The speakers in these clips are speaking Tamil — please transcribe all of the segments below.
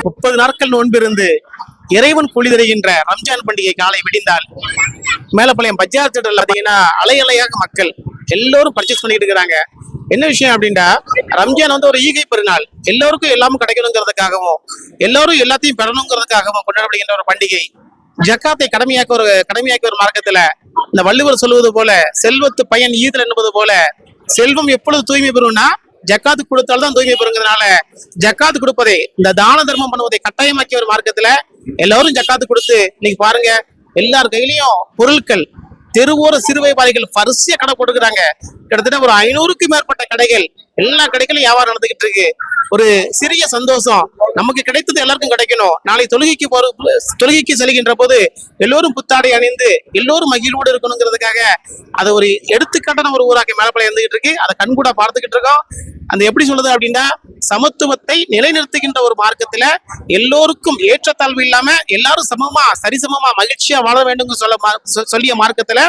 30 நாட்கள் நோன்பிருந்து இறைவன் கூலி தருகின்ற ரம்ஜான் பண்டிகை காலை விடிந்தால் மேலப்பாளையம் பஜார் திடல் பார்த்தீங்கன்னா அலை அலையாக மக்கள் எல்லோரும் பர்ச்சேஸ் பண்ணிட்டு இருக்கிறாங்க. என்ன விஷயம் அப்படின்னா, ரம்ஜான் வந்து ஒரு ஈகை பெருநாள், எல்லோருக்கும் எல்லாமும் கிடைக்கணுங்கிறதுக்காகவும் எல்லாரும் எல்லாத்தையும் பெறணுங்கிறதுக்காகவும் கொண்டாடப்படுகின்ற ஒரு பண்டிகை. ஜக்காத்தை கடமையாக்கி ஒரு மார்க்கத்துல இந்த வள்ளுவர் சொல்லுவது போல செல்வத்து பயன் ஈதல் என்பது போல செல்வம் எப்பொழுது தூய்மை பெறும்னா ஜக்காத்து கொடுத்தால்தான் தூய்மை பெறுங்கிறதுனால ஜக்காத்து கொடுப்பதை, இந்த தான தர்மம் பண்ணுவதை கட்டாயமாக்கிய ஒரு மார்க்கத்துல எல்லாரும் ஜக்காத்து கொடுத்து இன்னைக்கு பாருங்க எல்லார் கையிலையும் பொருட்கள், தெருவோர சிறு வியாபாரிகள் வரிசையா கடை போட்டுக்கிறாங்க. கிட்டத்தட்ட ஒரு 500க்கும் மேற்பட்ட கடைகள், எல்லா கடைகளும் வியாபாரம் நடந்துகிட்டு இருக்கு. ஒரு சிறிய சந்தோஷம், நமக்கு கிடைத்தது எல்லாருக்கும் கிடைக்கணும். நாளை தொழுகைக்கு செல்கின்ற போது எல்லோரும் புத்தாடை அணிந்து எல்லோரும் மகிழ்வோடு இருக்கணுங்கிறதுக்காக அதை ஒரு எடுத்துக்காட்டான ஒரு ஊராக மேலப்பாளையம் இருந்துகிட்டு இருக்கு. அதை கண்கூட பார்த்துக்கிட்டு இருக்கோம். அந்த எப்படி சொல்லுது அப்படின்னா, சமத்துவத்தை நிலைநிறுத்துகின்ற ஒரு மார்க்கத்துல எல்லோருக்கும் ஏற்றத்தாழ்வு இல்லாம எல்லாரும் சமமா சரிசமமா மகிழ்ச்சியா வாழ வேண்டும் சொல்லிய மார்க்கத்துல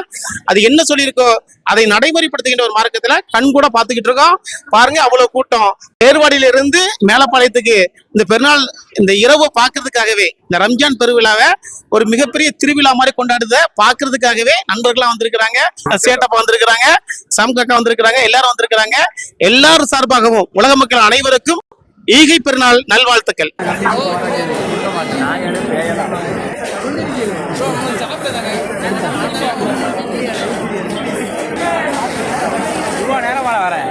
அது என்ன சொல்லியிருக்கோ அதை நடைமுறைப்படுத்துகின்ற ஒரு மார்க்கத்துல கண்கூட பார்த்துக்கிட்டு இருக்கோம். பாருங்க அவ்வளவு கூட்டம் ஏர்வாடியில இருந்து மேலப்பாளையத்துக்கு இந்த பெருநாள் இந்த இரவு பார்க்கறதுக்காகவே, இந்த ரம்ஜான் பெருவிழாவை ஒரு மிகப்பெரிய திருவிழா மாதிரி கொண்டாடுத பார்க்கறதுக்காகவே நண்பர்கள்லாம் வந்திருக்கிறாங்க, சேட்டப்பா வந்திருக்கிறாங்க, சம்கக்கா வந்திருக்கிறாங்க, எல்லாரும் வந்திருக்கிறாங்க. எல்லாரும் சார்பாகவும் உலக மக்கள் அனைவருக்கும் ஈகை பெருநாள் நல்வாழ்த்துக்கள். நேரம் வரேன்